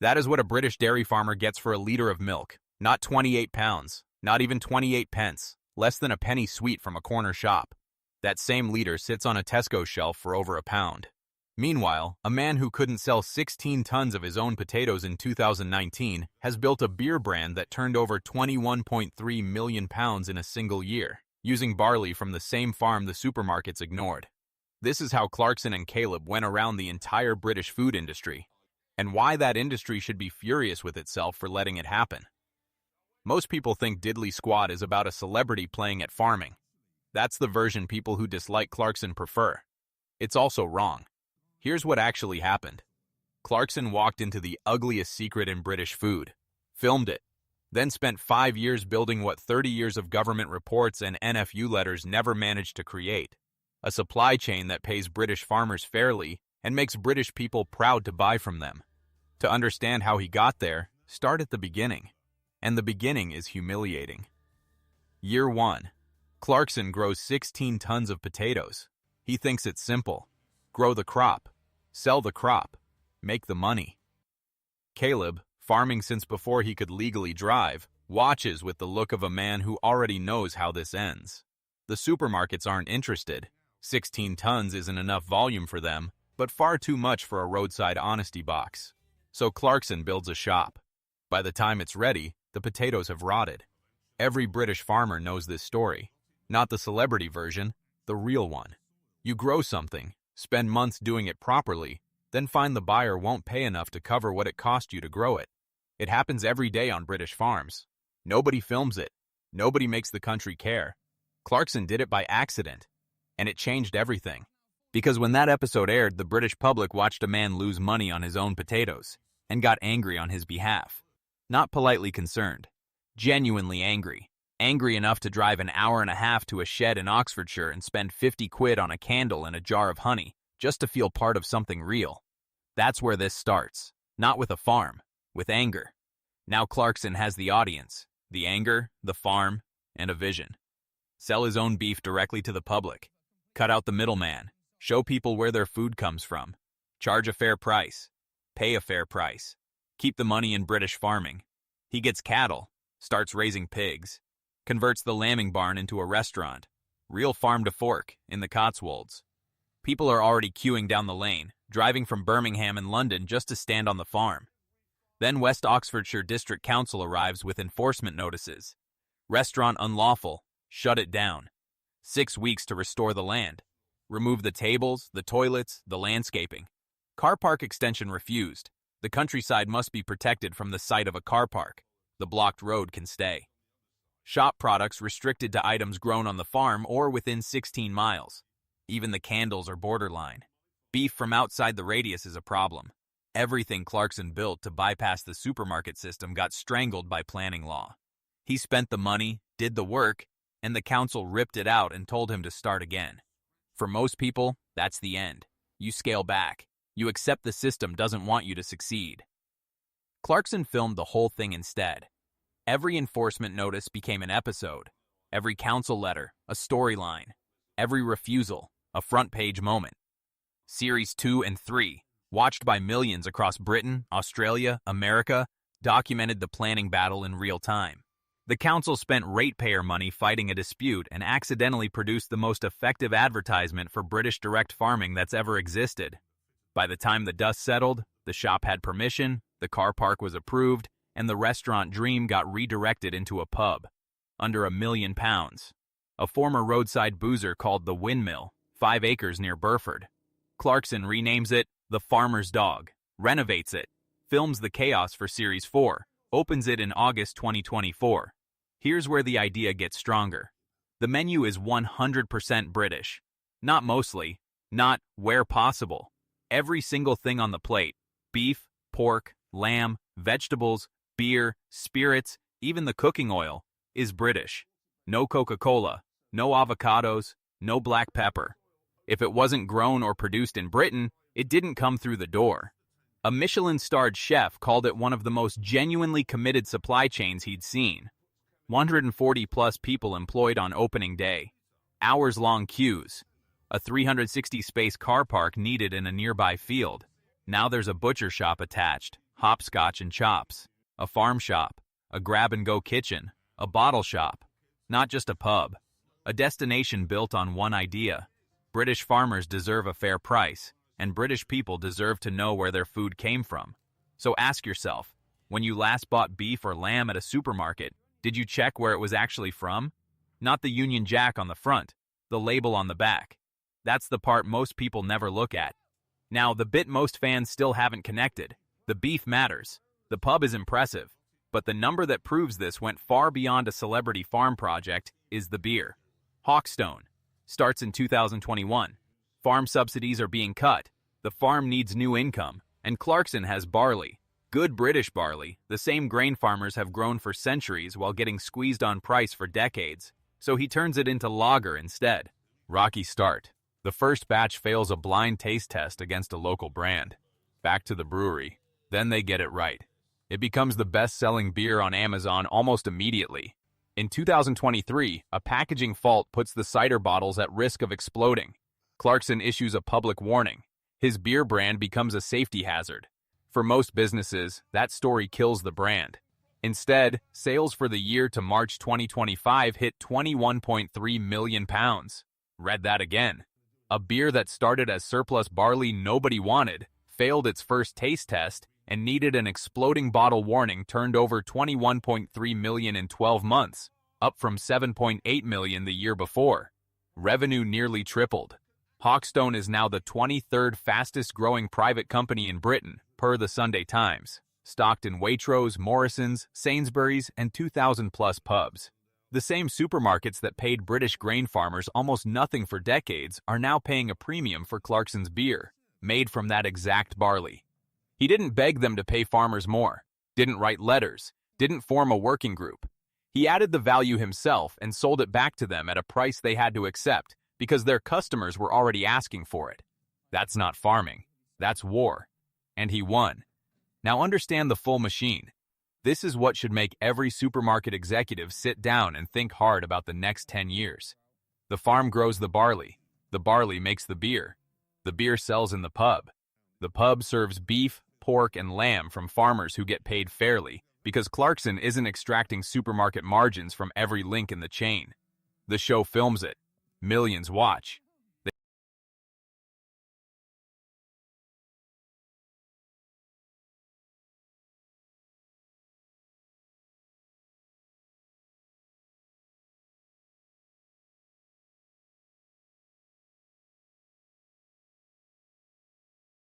That is what a British dairy farmer gets for a litre of milk. Not 28 pounds, not even 28 pence, less than a penny sweet from a corner shop. That same litre sits on a Tesco shelf for over £1. Meanwhile, a man who couldn't sell 16 tons of his own potatoes in 2019 has built a beer brand that turned over £21.3 million in a single year, using barley from the same farm the supermarkets ignored. This is how Clarkson and Kaleb went around the entire British food industry, and why that industry should be furious with itself for letting it happen. Most people think Diddley Squad is about a celebrity playing at farming. That's the version people who dislike Clarkson prefer. It's also wrong. Here's what actually happened. Clarkson walked into the ugliest secret in British food, filmed it, then spent 5 years building what 30 years of government reports and NFU letters never managed to create. A supply chain that pays British farmers fairly and makes British people proud to buy from them. To understand how he got there, start at the beginning. And the beginning is humiliating. Year 1. Clarkson grows 16 tons of potatoes. He thinks it's simple. Grow the crop. Sell the crop. Make the money. Kaleb, farming since before he could legally drive, watches with the look of a man who already knows how this ends. The supermarkets aren't interested. 16 tons isn't enough volume for them, but far too much for a roadside honesty box. So Clarkson builds a shop. By the time it's ready, the potatoes have rotted. Every British farmer knows this story. Not the celebrity version, the real one. You grow something, spend months doing it properly, then find the buyer won't pay enough to cover what it cost you to grow it. It happens every day on British farms. Nobody films it. Nobody makes the country care. Clarkson did it by accident, and it changed everything. Because when that episode aired, the British public watched a man lose money on his own potatoes, and got angry on his behalf. Not politely concerned. Genuinely angry. Angry enough to drive an hour and a half to a shed in Oxfordshire and spend 50 quid on a candle and a jar of honey, just to feel part of something real. That's where this starts. Not with a farm, with anger. Now Clarkson has the audience, the anger, the farm, and a vision. Sell his own beef directly to the public. Cut out the middleman. Show people where their food comes from. Charge a fair price. Pay a fair price. Keep the money in British farming. He gets cattle, starts raising pigs, converts the lambing barn into a restaurant. Real farm to fork in the Cotswolds. People are already queuing down the lane, driving from Birmingham and London just to stand on the farm. Then West Oxfordshire District Council arrives with enforcement notices. Restaurant unlawful. Shut it down. 6 weeks to restore the land. Remove the tables, the toilets, the landscaping. Car park extension refused. The countryside must be protected from the site of a car park. The blocked road can stay. Shop products restricted to items grown on the farm or within 16 miles. Even the candles are borderline. Beef from outside the radius is a problem. Everything Clarkson built to bypass the supermarket system got strangled by planning law. He spent the money, did the work, and the council ripped it out and told him to start again. For most people, that's the end. You scale back. You accept the system doesn't want you to succeed. Clarkson filmed the whole thing instead. Every enforcement notice became an episode. Every council letter, a storyline. Every refusal, a front-page moment. Series 2 and 3, watched by millions across Britain, Australia, America, documented the planning battle in real time. The council spent ratepayer money fighting a dispute and accidentally produced the most effective advertisement for British direct farming that's ever existed. By the time the dust settled, the shop had permission, the car park was approved, and the restaurant dream got redirected into a pub. Under £1 million. A former roadside boozer called the Windmill, 5 acres near Burford. Clarkson renames it The Farmer's Dog, renovates it, films the chaos for Series 4, opens it in August 2024. Here's where the idea gets stronger. The menu is 100% British. Not mostly, not where possible. Every single thing on the plate, beef, pork, lamb, vegetables, beer, spirits, even the cooking oil, is British. No Coca-Cola, no avocados, no black pepper. If it wasn't grown or produced in Britain, it didn't come through the door. A Michelin-starred chef called it one of the most genuinely committed supply chains he'd seen. 140-plus people employed on opening day. Hours-long queues. A 360-space car park needed in a nearby field. Now there's a butcher shop attached. hopscotch and chops, a farm shop, a grab-and-go kitchen, a bottle shop. Not just a pub. A destination built on one idea. British farmers deserve a fair price, and British people deserve to know where their food came from. So ask yourself, when you last bought beef or lamb at a supermarket, did you check where it was actually from? Not the Union Jack on the front, the label on the back. That's the part most people never look at. Now, the bit most fans still haven't connected. The beef matters. The pub is impressive. But the number that proves this went far beyond a celebrity farm project is the beer. Hawkstone. Starts in 2021. Farm subsidies are being cut. The farm needs new income. And Clarkson has barley. Good British barley, the same grain farmers have grown for centuries while getting squeezed on price for decades. So he turns it into lager instead. Rocky start. The first batch fails a blind taste test against a local brand. Back to the brewery. Then they get it right. It becomes the best-selling beer on Amazon almost immediately. In 2023, a packaging fault puts the cider bottles at risk of exploding. Clarkson issues a public warning. His beer brand becomes a safety hazard. For most businesses, that story kills the brand. Instead, sales for the year to March 2025 hit £21.3 million. Read that again. A beer that started as surplus barley nobody wanted, failed its first taste test, and needed an exploding bottle warning turned over $21.3 million in 12 months, up from $7.8 million the year before. Revenue nearly tripled. Hawkstone is now the 23rd fastest-growing private company in Britain, per the Sunday Times, stocked in Waitrose, Morrisons, Sainsbury's, and 2,000-plus pubs. The same supermarkets that paid British grain farmers almost nothing for decades are now paying a premium for Clarkson's beer, made from that exact barley. He didn't beg them to pay farmers more, didn't write letters, didn't form a working group. He added the value himself and sold it back to them at a price they had to accept because their customers were already asking for it. That's not farming. That's war. And he won. Now understand the full machine. This is what should make every supermarket executive sit down and think hard about the next 10 years. The farm grows the barley makes the beer sells in the pub serves beef, pork, and lamb from farmers who get paid fairly because Clarkson isn't extracting supermarket margins from every link in the chain. The show films it. Millions watch.